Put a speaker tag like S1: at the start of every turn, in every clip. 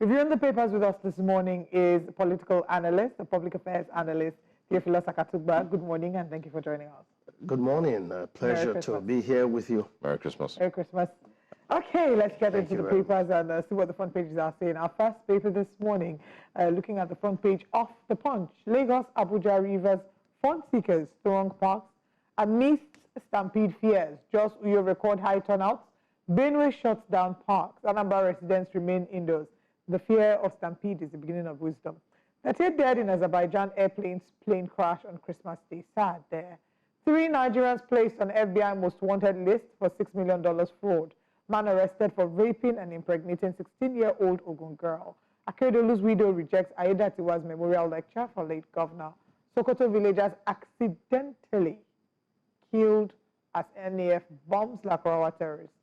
S1: Reviewing the papers with us this morning is political analyst, a public affairs analyst, Theophilus Akatugba. Good morning and thank you for joining us.
S2: Good morning. Pleasure to be here with you.
S3: Merry Christmas.
S1: Merry Christmas. Okay, let's get into the papers and see what the front pages are saying. Our first paper this morning, looking at the front page of The Punch. Lagos, Abuja, Rivers, fund seekers throng parks amidst stampede fears. Just Uyo record high turnouts. Benue shuts down parks. Anambra residents remain indoors. The fear of stampede is the beginning of wisdom. 38 dead in Azerbaijan airplane's plane crash on Christmas Day. Sad there. 3 Nigerians placed on FBI most wanted list for $6 million fraud. Man arrested for raping and impregnating 16-year-old Ogun girl. Akeredolu's widow rejects Aiyedatiwa's memorial lecture for late governor. Sokoto villagers accidentally killed as NAF bombs Lakurawa terrorists.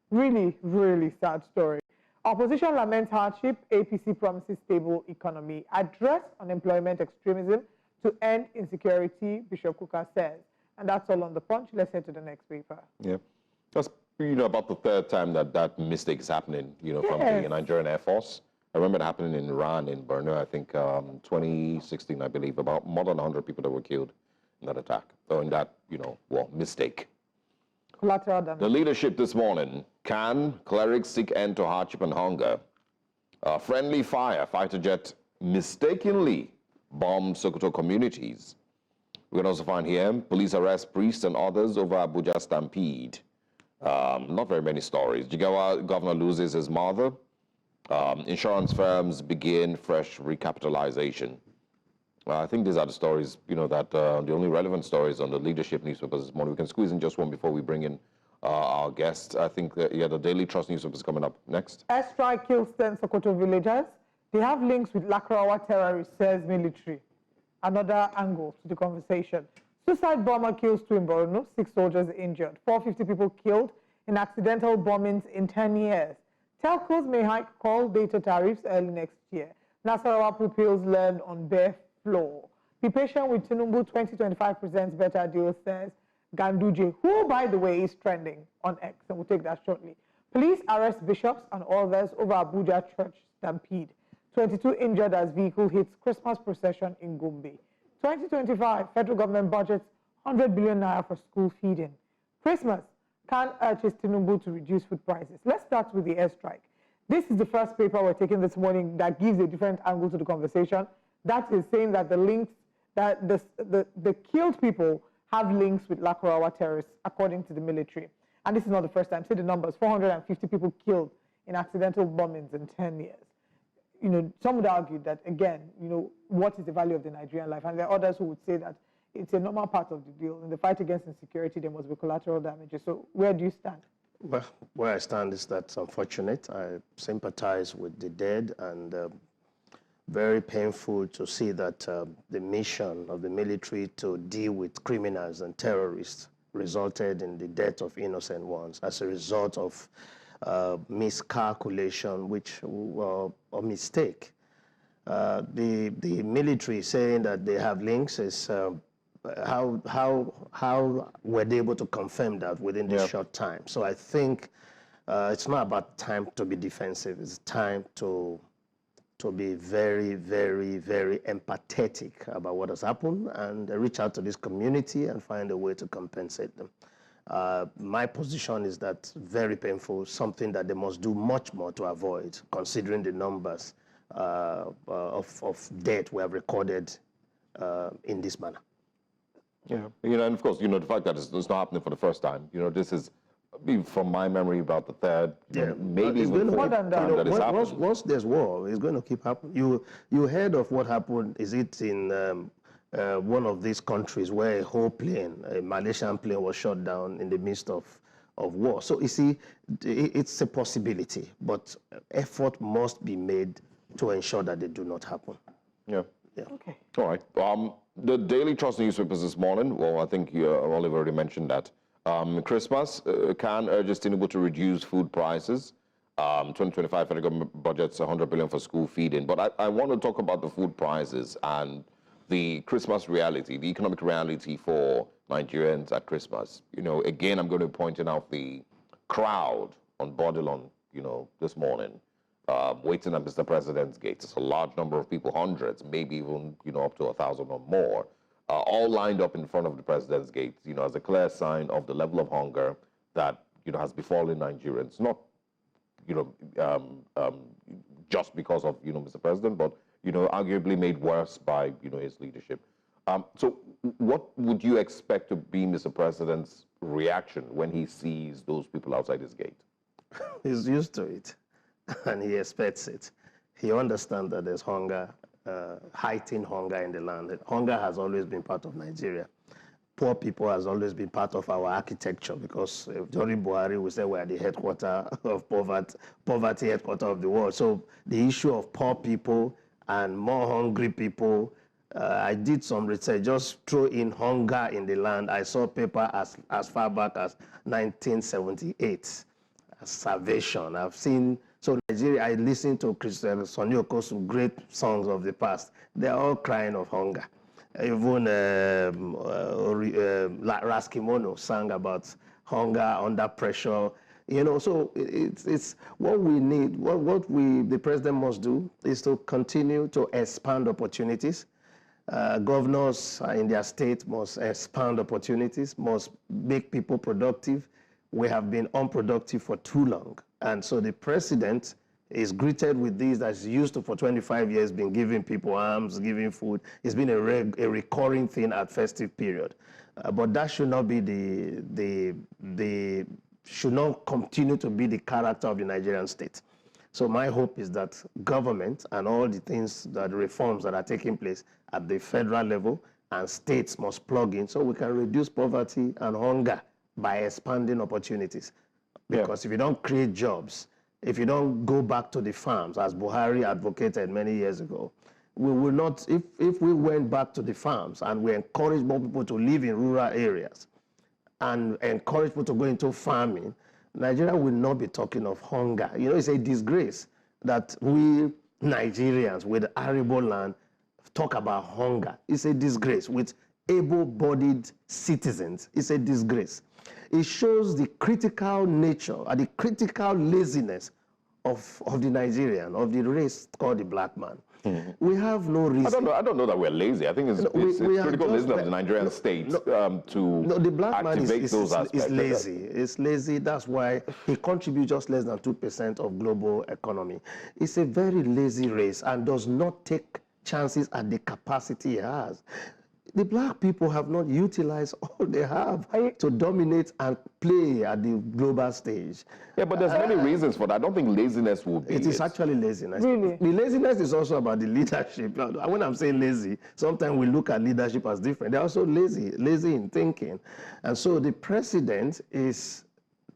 S1: Really, really sad story. Opposition laments hardship. APC promises stable economy. Address unemployment extremism to end insecurity, Bishop Kuka says. And that's all on The Punch. Let's head to the next paper.
S3: Yeah. That's, about the third time that mistake is happening, from the Nigerian Air Force. I remember it happening in Iran, in Borno, I think 2016, I believe, about more than 100 people that were killed in that attack, or in that, mistake.
S1: Collateral damage.
S3: The leadership this morning: can clerics seek end to hardship and hunger? Friendly fire, fighter jet mistakenly bombed Sokoto communities. We can also find here, police arrest priests and others over Abuja stampede. Not very many stories. Jigawa governor loses his mother. Insurance firms begin fresh recapitalization. I think these are the stories, that the only relevant stories on the leadership newspapers this morning. We can squeeze in just one before we bring in our guests. I think, the Daily Trust newspaper is coming up next.
S1: Airstrike kills 10 Sokoto villagers. They have links with Lakurawa terrorists, says military. Another angle to the conversation. Suicide bomber kills 2 in Borno, 6 soldiers injured. 450 people killed in accidental bombings in 10 years. Telcos may hike call data tariffs early next year. Nasarawa pupils learn on bare floor. Be patient with Tinubu. 2025 presents better deal, says Ganduje, who, by the way, is trending on X, and we'll take that shortly. Police arrest bishops and others over Abuja church stampede. 22 injured as vehicle hits Christmas procession in Gombe. 2025, federal government budgets 100 billion naira for school feeding. Christmas can urges Tinubu to reduce food prices. Let's start with the airstrike. This is the first paper we're taking this morning that gives a different angle to the conversation. That is saying that the links, that the killed people have links with Lakurawa terrorists, according to the military. And this is not the first time. Say the numbers: 450 people killed in accidental bombings in 10 years. Some would argue that, again, what is the value of the Nigerian life? And there are others who would say that it's a normal part of the deal. In the fight against insecurity, there must be collateral damages. So where do you stand?
S2: Well, where I stand is that it's unfortunate. I sympathize with the dead, and very painful to see that the mission of the military to deal with criminals and terrorists resulted in the death of innocent ones as a result of miscalculation, a mistake. The military saying that they have links is how were they able to confirm that within this short time? So I think it's not about time to be defensive. It's time to be very, very, very empathetic about what has happened and reach out to this community and find a way to compensate them. My position is that very painful, something that they must do much more to avoid, considering the numbers of death we have recorded in this manner.
S3: Yeah, and of course, the fact that it's not happening for the first time. This is, from my memory, about the third, maybe even fourth time that it's happened.
S2: Once there's war, it's going to keep happening. You heard of what happened, is it in one of these countries where a whole plane, a Malaysian plane, was shot down in the midst of war. So you see, it's a possibility, but effort must be made to ensure that they do not happen.
S3: Yeah.
S1: Okay.
S3: All right. The Daily Trust newspapers this morning, well, I think Oliver already mentioned that. Christmas can urges Tinubu to reduce food prices. 2025 federal government budget's 100 billion for school feeding. But I want to talk about the food prices and the Christmas reality, the economic reality for Nigerians at Christmas. Again, I'm going to point out the crowd on Bordelon, this morning. waiting at Mr. President's gate. It's a large number of people, hundreds, maybe even, up to 1,000 or more, all lined up in front of the President's gate, as a clear sign of the level of hunger that, has befallen Nigerians. Not, just because of, Mr. President, but, arguably made worse by, his leadership. So what would you expect to be Mr. President's reaction when he sees those people outside his gate?
S2: He's used to it, and he expects it. He understands that there's hunger, heightened hunger in the land. Hunger has always been part of Nigeria. Poor people has always been part of our architecture, because during Buhari, we said we're the headquarter of poverty headquarter of the world. So the issue of poor people and more hungry people, I did some research, just throw in hunger in the land. I saw paper as far back as 1978, starvation. I've seen, so Nigeria, I listened to Christian Sonny Okosu, great songs of the past. They're all crying of hunger. Even Raskimono sang about hunger under pressure. So it's what we need. What the president must do is to continue to expand opportunities. Governors in their state must expand opportunities, must make people productive. We have been unproductive for too long. And so the president is greeted with this that's used to for 25 years, been giving people arms, giving food. It's been a recurring thing at festive period. But that should not be should not continue to be the character of the Nigerian state. So my hope is that government and all the things, that reforms that are taking place at the federal level and states must plug in, so we can reduce poverty and hunger by expanding opportunities. Because if you don't create jobs, if you don't go back to the farms, as Buhari advocated many years ago, we will not, if we went back to the farms and we encourage more people to live in rural areas and encourage people to go into farming, Nigeria will not be talking of hunger. It's a disgrace that we Nigerians with arable land talk about hunger. It's a disgrace. With able-bodied citizens, it's a disgrace. It shows the critical nature and the critical laziness of the Nigerian, of the race called the black man. We have no reason.
S3: I don't know that we're lazy. I think it's critical laziness of the Nigerian state
S2: the black man
S3: activate those aspects.
S2: Is lazy. It's lazy. That's why he contributes just less than 2% of global economy. It's a very lazy race and does not take chances at the capacity he has. The black people have not utilized all they have to dominate and play at the global stage.
S3: Yeah, but there's many reasons for that. I don't think laziness will be
S2: it. Is actually laziness.
S1: Really?
S2: The laziness is also about the leadership. When I'm saying lazy, sometimes we look at leadership as different. They're also lazy in thinking. And so the president is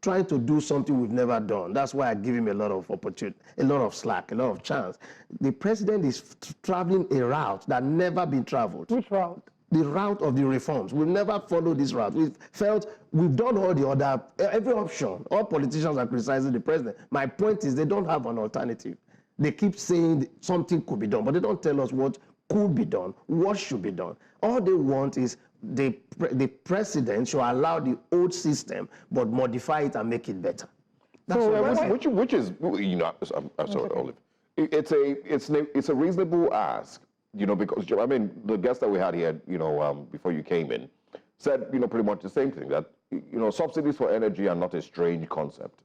S2: trying to do something we've never done. That's why I give him a lot of opportunity, a lot of slack, a lot of chance. The president is traveling a route that never been traveled.
S1: Which route?
S2: The route of the reforms. We've never followed this route. We've done all the other, every option. All politicians are criticizing the president. My point is they don't have an alternative. They keep saying something could be done, but they don't tell us what could be done, what should be done. All they want is the president should allow the old system, but modify it and make it better. That's
S3: which is, I'm sorry, Olive. It's a reasonable ask. Because, the guest that we had here, before you came in, said, pretty much the same thing, that, subsidies for energy are not a strange concept.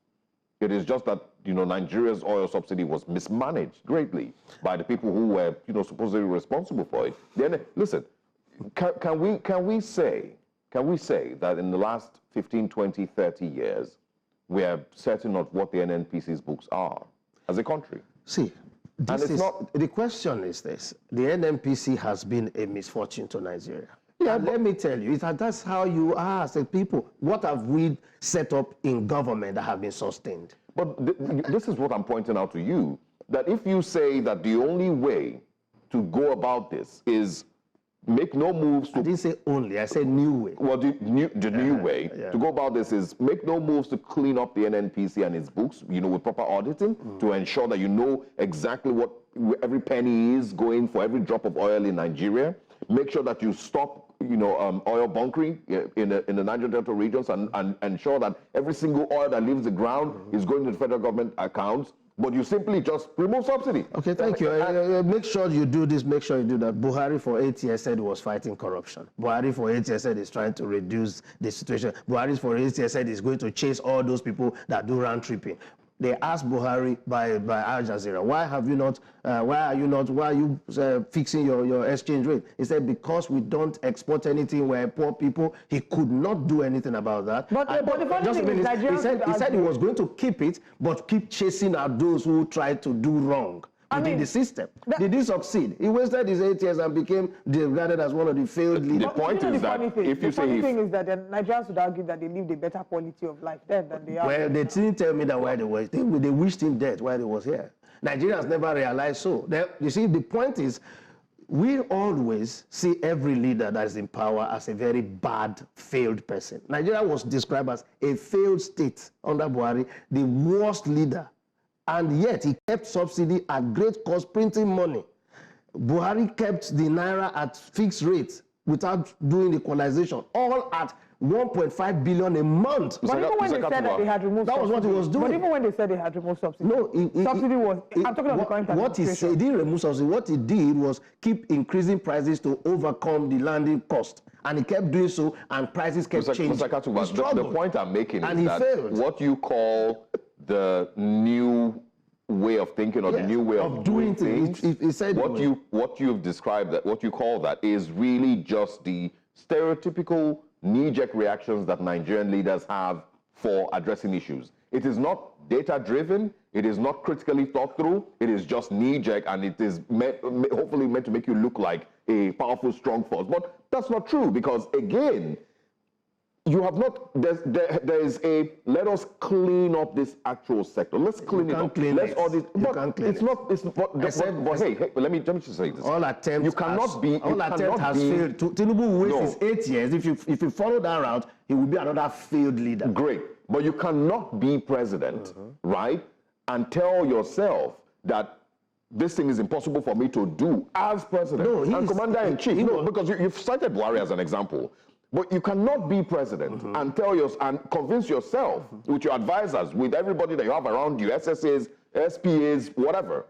S3: It is just that, Nigeria's oil subsidy was mismanaged greatly by the people who were, supposedly responsible for it. Then, listen, can we say that in the last 15, 20, 30 years, we are certain of what the NNPC's books are as a country?
S2: See, the question is this. The NNPC has been a misfortune to Nigeria. Yeah, let me tell you, that's how you are as a people. What have we set up in government that have been sustained?
S3: But this is what I'm pointing out to you, that if you say that the only way to go about this is make no moves to...
S2: I didn't say only, I said new way.
S3: Well, the new way to go about this is make no moves to clean up the NNPC and its books, with proper auditing to ensure that you know exactly what every penny is going for every drop of oil in Nigeria. Make sure that you stop, oil bunkering in the Niger Delta regions and ensure that every single oil that leaves the ground is going to the federal government accounts. but you simply just remove subsidy.
S2: Okay, thank you. Make sure you do this, make sure you do that. Buhari for 8 years said he was fighting corruption. Buhari for 8 years said he's trying to reduce the situation. Buhari for 8 years said he's going to chase all those people that do round tripping. They asked Buhari by Al Jazeera, why are you fixing your exchange rate? He said, because we don't export anything, we're poor people. He could not do anything about that.
S1: But the funny thing is,
S2: he said he was going to keep it, but keep chasing out those who tried to do wrong within the system. Did he succeed? He wasted his 8 years and became regarded as one of the failed leaders.
S3: The point is that if you say...
S1: The funny thing is that the Nigerians would argue that they lived a better quality of life then than they are.
S2: Well, they didn't tell me that while they were... They wished him dead while he was here. Nigerians never realized so. You see, the point is, we always see every leader that is in power as a very bad, failed person. Nigeria was described as a failed state under Buhari, the worst leader. And yet he kept subsidy at great cost, printing money. Buhari kept the naira at fixed rates without doing equalization, all at 1.5 billion a month.
S1: But even when they said that they had removed subsidy,
S2: that was what he was doing.
S1: But even when they said they had removed subsidy,
S2: no,
S1: subsidy was. I'm talking about the current administration.
S2: What he said, he didn't remove subsidy. What he did was keep increasing prices to overcome the landing cost, and he kept doing so, and prices kept changing.
S3: Mr. Akatugba, the point I'm making is that
S2: failed.
S3: What you call the new way of thinking or the new way of doing things,
S2: he said
S3: what you've described, that what you call that is really just the stereotypical knee-jerk reactions that Nigerian leaders have for addressing issues. It is not data-driven, it is not critically thought through, it is just knee-jerk, and it is hopefully meant to make you look like a powerful, strong force. But that's not true, because again, you have not, there is a, let us clean up this actual sector. Let's clean it up. Let's all this, but it's not, but hey, let me just say this.
S2: All attempts
S3: you cannot be,
S2: all attempt has failed. Tinubu wastes 8 years. If you follow that route, he will be another failed leader.
S3: Great, but you cannot be president, right, and tell yourself that this thing is impossible for me to do as president and commander-in-chief. No, because you've cited Buhari as an example. But you cannot be president and and convince yourself with your advisors, with everybody that you have around you, SSAs, SPAs, whatever,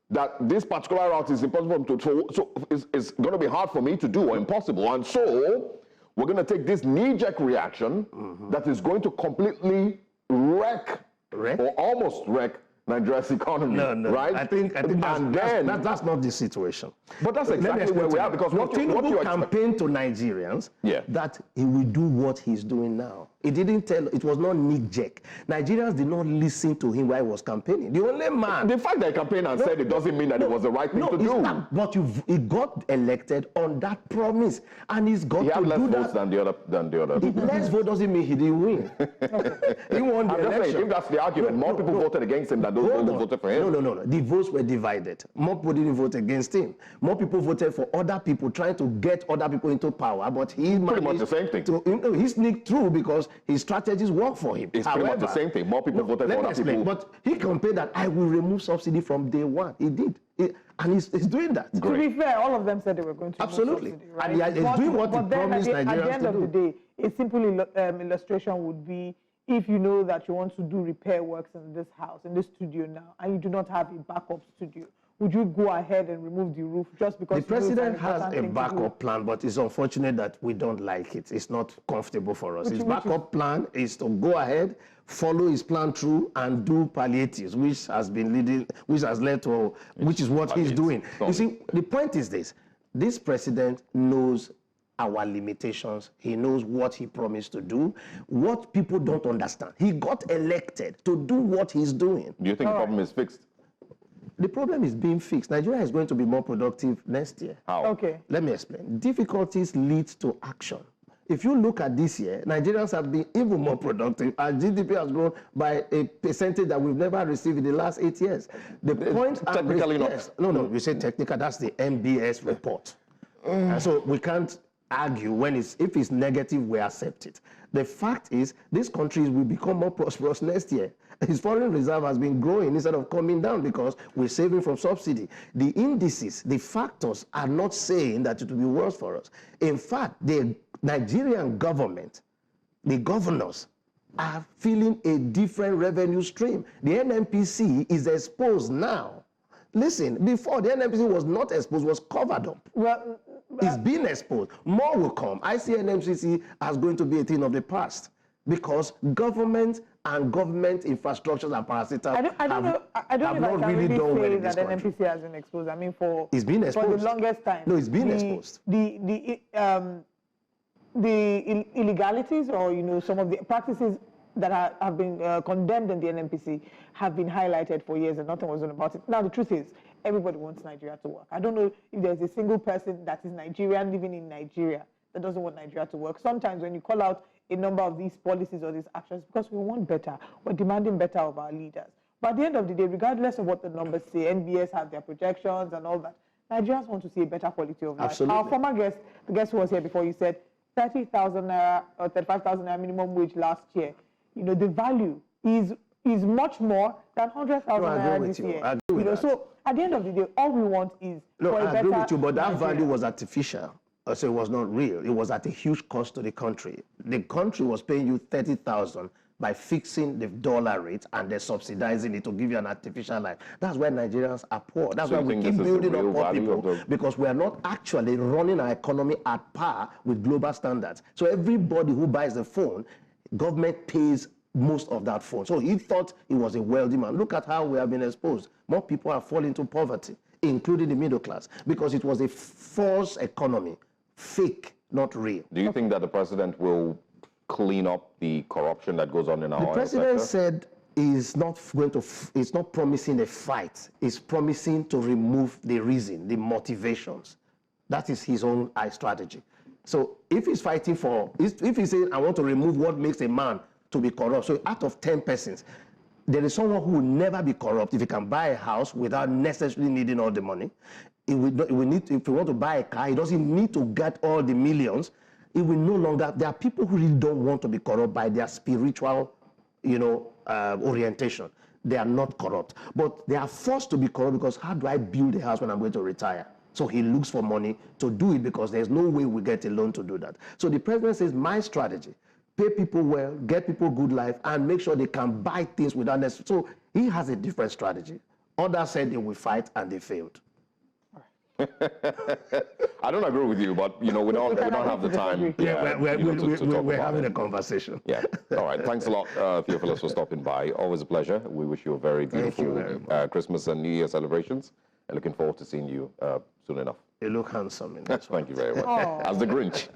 S3: that this particular route is impossible so it's going to be hard for me to do or impossible. And so we're going to take this knee-jerk reaction that is going to completely wreck or almost wreck Nigeria's economy, right?
S2: I think that's not the situation.
S3: But that's exactly where we are, because what you
S2: campaign to Nigerians that he will do what he's doing now. He didn't tell, it was not knee-jerk. Nigerians did not listen to him while he was campaigning. The only man...
S3: The fact that he campaigned and said it doesn't mean that it was the right thing to do.
S2: But he got elected on that promise, and he's got to do that.
S3: He had less votes than the other.
S2: Less vote doesn't mean he didn't win. He won the election.
S3: Saying, if that's the argument, more people voted against him than those who voted for him.
S2: No. The votes were divided. More people didn't vote against him. More people voted for other people, trying to get other people into power. But he
S3: pretty much the same thing.
S2: He sneaked through because his strategies work for him.
S3: It's pretty much the same thing. More people voted for other people.
S2: But he campaigned that I will remove subsidy from day one. He did. And he's doing that.
S1: Great. To be fair, all of them said they were going to
S2: absolutely.
S1: Subsidy, right?
S2: And he's doing what he promised Nigerians to do.
S1: At the end of the day, a simple illustration would be, if you know that you want to do repair works in this house, in this studio now, and you do not have a backup studio, would you go ahead and remove the roof just because
S2: the president has a backup plan? But it's unfortunate that we don't like it. It's not comfortable for us. His backup plan is to go ahead, follow his plan through, and do palliatives, which has led to, which is what he's doing. You see, the point is this: this president knows our limitations. He knows what he promised to do. What people don't understand, he got elected to do what he's doing.
S3: Do you think the problem is fixed?
S2: The problem is being fixed. Nigeria is going to be more productive next year.
S3: How?
S1: Okay.
S2: Let me explain. Difficulties lead to action. If you look at this year, Nigerians have been even more productive. Our GDP has grown by a percentage that we've never received in the last 8 years. The point
S3: technically not.
S2: Yes, no, we say technical. That's the MBS report. And so we can't argue if it's negative, we accept it. The fact is, these countries will become more prosperous next year. His foreign reserve has been growing instead of coming down because we're saving from subsidy. The indices, the factors are not saying that it will be worse for us. In fact, the Nigerian government, the governors, are feeling a different revenue stream. The NNPC is exposed now. Listen, before the NNPC was not exposed, was covered up.
S1: Well,
S2: It's being exposed. More will come. I see NNPC as going to be a thing of the past because government and government infrastructures and parasitic
S1: I don't know if I can really say that NNPC has been exposed. I mean,
S2: it's been exposed
S1: for the longest time.
S2: No, it's been exposed.
S1: The illegalities, or some of the practices that have been condemned in the NNPC have been highlighted for years, and nothing was done about it. Now, the truth is, everybody wants Nigeria to work. I don't know if there's a single person that is Nigerian living in Nigeria that doesn't want Nigeria to work. Sometimes when you call out a number of these policies or these actions, because we want better, we're demanding better of our leaders. But at the end of the day, regardless of what the numbers say, NBS have their projections and all that, Nigerians want to see a better quality of life.
S2: Absolutely.
S1: Our former guest, the guest who was here before, you said 30,000 naira or 35,000 naira minimum wage last year. The value is much more than 100,000 naira this year.
S2: I agree with that.
S1: So at the end of the day, all we want is for a better
S2: I agree with you, but that
S1: Nigeria.
S2: value was artificial. So it was not real. It was at a huge cost to the country. The country was paying you 30,000 by fixing the dollar rate and then subsidizing it to give you an artificial life. That's why Nigerians are poor. That's why we keep building up poor people, because we are not actually running our economy at par with global standards. So everybody who buys a phone, government pays most of that phone. So he thought he was a wealthy man. Look at how we have been exposed. More people are falling into poverty, including the middle class, because it was a false economy, fake, not real.
S3: Do you think that the president will clean up the corruption that goes on in our oil sector?
S2: The president said he's not promising a fight. He's promising to remove the reason, the motivations. That is his own strategy. So if he's fighting if he's saying, I want to remove what makes a man to be corrupt, so out of 10 persons, there is someone who will never be corrupt if he can buy a house without necessarily needing all the money. If you want to buy a car, he doesn't need to get all the millions. It will no longer, there are people who really don't want to be corrupt by their spiritual, orientation. They are not corrupt, but they are forced to be corrupt because how do I build a house when I'm going to retire? So he looks for money to do it because there's no way we get a loan to do that. So the president says, my strategy, pay people well, get people good life, and make sure they can buy things without necessary. So he has a different strategy. Others said they will fight and they failed.
S3: I don't agree with you, but we don't have the time.
S2: Yeah, we're having a conversation.
S3: Yeah. All right. Thanks a lot, Theophilus, for stopping by. Always a pleasure. We wish you a very beautiful Christmas and New Year celebrations. And looking forward to seeing you soon enough.
S2: You look handsome in that.
S3: Thank you very much. As the Grinch.